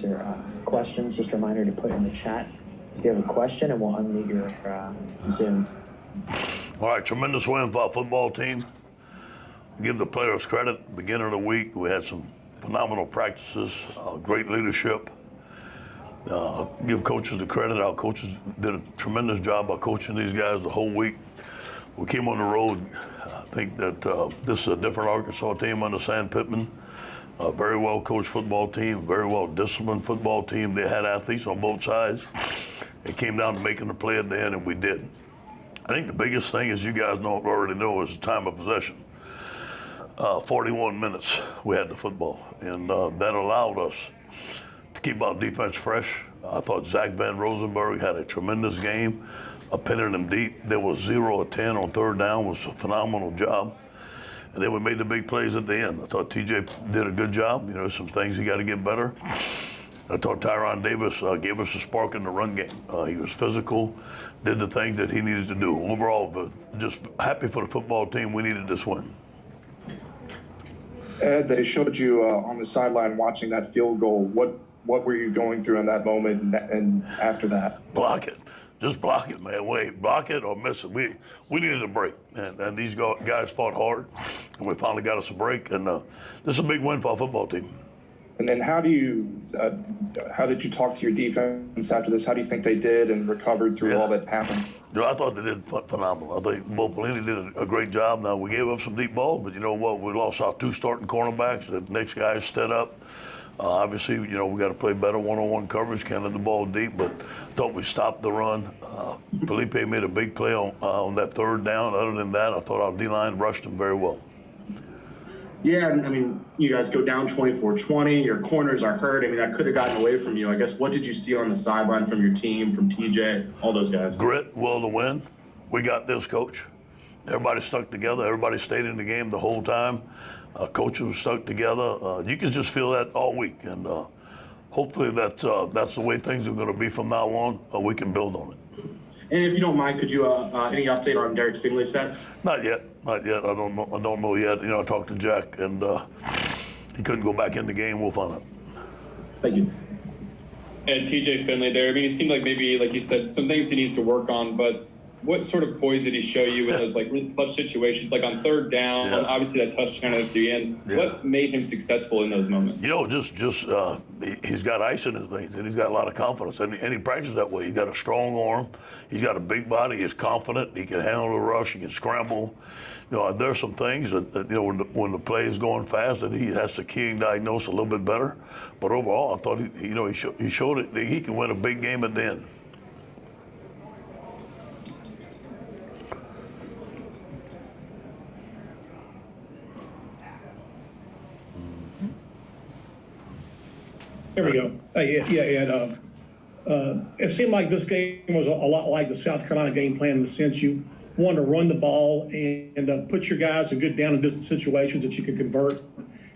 answer questions. Just a reminder to put in the chat if you have a question, and we'll unmute your Zoom. All right, tremendous win for our football team. Give the players credit. Beginning of the week, we had some phenomenal practices, great leadership. Give coaches the credit. Our coaches did a tremendous job by coaching these guys the whole week. We came on the road. I think that this is a different Arkansas team under Sam Pittman. A very well coached football team, very well disciplined football team. They had athletes on both sides. It came down to making the play at the end, and we did. I think the biggest thing, as you guys already know, is the time of possession. 41 minutes we had the football, and that allowed us to keep our defense fresh. I thought Zach Van Rosenberg had a tremendous game, pinning them deep. There was 0 of 10 on third down, was a phenomenal job. And then we made the big plays at the end. I thought TJ did a good job. You know, some things he got to get better. I thought Tyron Davis gave us a spark in the run game. He was physical, did the things that he needed to do. Overall, just happy for the football team. We needed this win. Ed, they showed you on the sideline watching that field goal. What were you going through in that moment and after that? Block it. Just block it, man. Wait, block it or miss it. We needed a break, and these guys fought hard, and we finally got us a break. And this is a big win for our football team. And then how did you talk to your defense after this? How do you think they did and recovered through all that happened? You know, I thought they did phenomenal. I think Bo Pelini did a great job. Now, we gave up some deep balls, but you know what? We lost our 2 starting cornerbacks. The next guy stood up. Obviously, you know, we got to play better one-on-one coverage, can't let the ball deep, but I thought we stopped the run. Felipe made a big play on that third down. Other than that, I thought our D-line rushed him very well. Yeah, I mean, you guys go down 24-20. Your corners are hurt. I mean, that could have gotten away from you. I guess, what did you see on the sideline from your team, from TJ, all those guys? Grit, will to win. We got this, Coach. Everybody stuck together. Everybody stayed in the game the whole time. Coaches were stuck together. You can just feel that all week, and hopefully that's the way things are going to be from now on. We can build on it. And if you don't mind, could you any update on Derek Stingley's stats? Not yet. I don't know yet. You know, I talked to Jack, and he couldn't go back in the game. We'll find out. Thank you. And TJ Finley there. I mean, it seemed like maybe, like you said, some things he needs to work on, but what sort of poise did he show you in those like really clutch situations, like on third down? Yeah. Obviously, that touchdown at the end. Yeah. What made him successful in those moments? You know, he's got ice in his veins, and he's got a lot of confidence, and he practices that way. He's got a strong arm. He's got a big body. He's confident. He can handle the rush. He can scramble. You know, there's some things that you know when the play is going fast that he has to key and diagnose a little bit better. But overall, I thought he showed it that he can win a big game at the end. There we go. It seemed like this game was a lot like the South Carolina game plan in the sense you wanted to run the ball and put your guys in good down and distance situations that you could convert.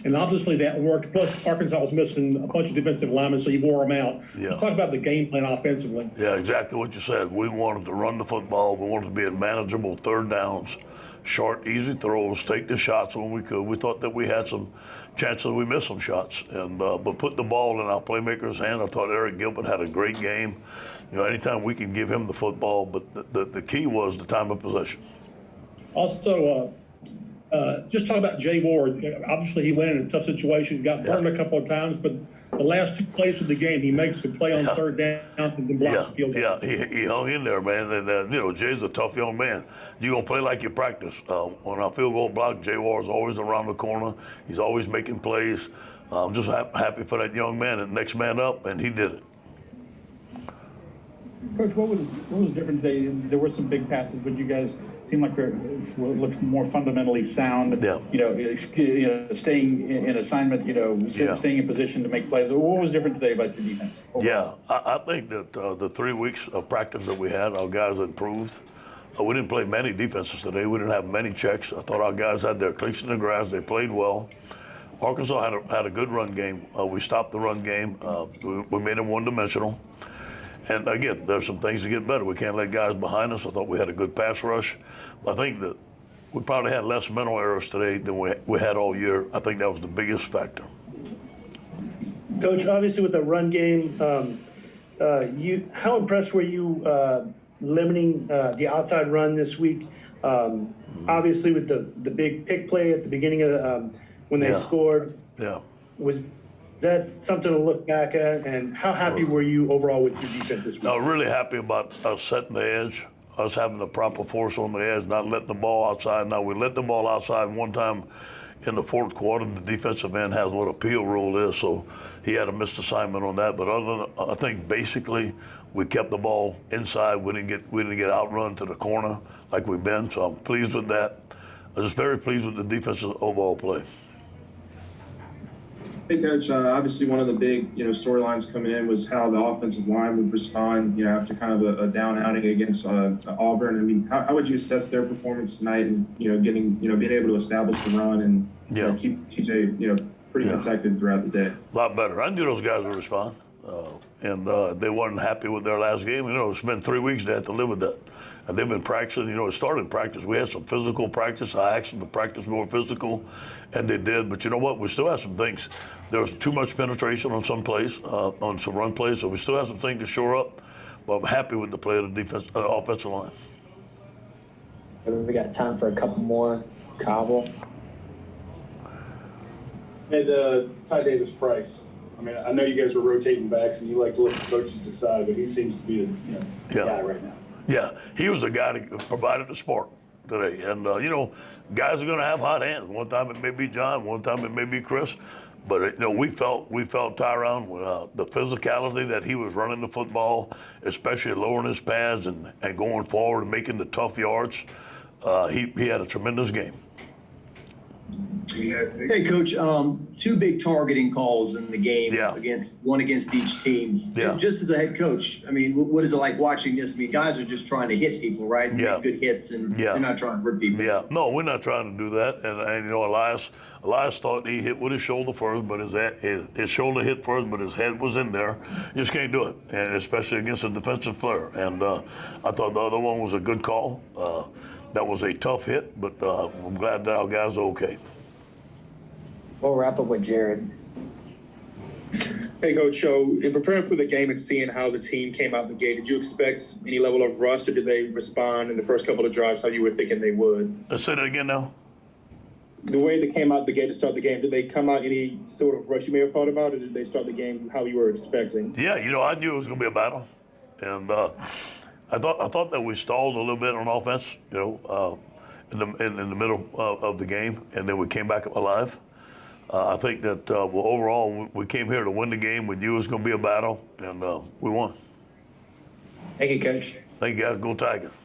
And obviously that worked. Plus, Arkansas was missing a bunch of defensive linemen, so you wore them out. Yeah. Let's talk about the game plan offensively. Yeah, exactly what you said. We wanted to run the football. We wanted to be in manageable third downs, short, easy throws, take the shots when we could. We thought that we had some chances. We missed some shots, and but put the ball in our playmakers' hand. I thought Eric Gilbert had a great game. You know, anytime we can give him the football, but the key was the time of possession. Also, just talk about Jay Ward. Obviously, he went in a tough situation, got burned a couple of times, but the last 2 plays of the game, he makes the play on third down and then blocks the field goal. Yeah, he hung in there, man. And, you know, Jay's a tough young man. You're going to play like you practice. On our field goal block, Jay Ward's always around the corner. He's always making plays. I'm just happy for that young man. And next man up, and he did it. Coach, what was different today? There were some big passes, but you guys seem like they looked more fundamentally sound. Yeah. You know, staying in assignment. You know, staying in position to make plays. What was different today about your defense? Yeah, I think that the 3 weeks of practice that we had, our guys improved. We didn't play many defenses today. We didn't have many checks. I thought our guys had their cleats in the grass. They played well. Arkansas had a good run game. We stopped the run game. We made them one-dimensional. And again, there's some things to get better. We can't let guys behind us. I thought we had a good pass rush. I think that we probably had less mental errors today than we had all year. I think that was the biggest factor. Coach, obviously with the run game, how impressed were you limiting the outside run this week? Obviously with the big pick play at the beginning of when they Yeah. scored, Yeah. was that something to look back at? And how happy were you overall with your defense this week? No, really happy about us setting the edge, us having the proper force on the edge, not letting the ball outside. Now, we let the ball outside one time in the fourth quarter. The defensive end has what a peel rule is, so he had a missed assignment on that. But other than, I think basically we kept the ball inside. We didn't get outrun to the corner like we've been. So I'm pleased with that. I'm just very pleased with the defensive overall play. Hey, Coach, obviously one of the big, storylines coming in was how the offensive line would respond, after kind of a down outing against Auburn. I mean, how would you assess their performance tonight and, getting, being able to establish the run and keep TJ, pretty protected throughout the day? A lot better. I knew those guys would respond. And they weren't happy with their last game. It's been 3 weeks they had to live with that. And they've been practicing. It started practice. We had some physical practice. I asked them to practice more physical, and they did. But you know what? We still have some things. There was too much penetration on some plays, on some run plays, so we still have some things to shore up. But I'm happy with the play of the offensive line. We got time for a couple more. Cobble. And Ty Davis Price. I mean, I know you guys were rotating backs and you like to let the coaches decide, but he seems to be the guy right now. Yeah, he was the guy that provided the spark today. And, guys are going to have hot hands. One time it may be John, one time it may be Chris. But, we felt Tyron, the physicality that he was running the football, especially lowering his pads and going forward and making the tough yards. He had a tremendous game. Hey, Coach, two big targeting calls in the game, Yeah. one against each team. Yeah. Just as a head coach, I mean, what is it like watching this? I mean, guys are just trying to hit people, right? And Yeah. make good hits, and Yeah. they're not trying to hurt people. Yeah, no, we're not trying to do that. And Elias thought he hit with his shoulder first, but his shoulder hit first, but his head was in there. You just can't do it, and especially against a defensive player. And I thought the other one was a good call. That was a tough hit, but I'm glad that our guys are okay. We'll wrap up with Jared. Hey, Coach, so in preparing for the game and seeing how the team came out the gate, did you expect any level of rust, or did they respond in the first couple of drives how you were thinking they would? Let's say that again now. The way they came out the gate to start the game, did they come out any sort of rush you may have thought about, or did they start the game how you were expecting? Yeah, I knew it was going to be a battle, and I thought that we stalled a littleit on offense, in the middle of the game, and then we came back alive. I think that overall we came here to win the game. We knew it was going to be a battle, and we won. Thank you, Coach. Thank you, guys. Go Tigers.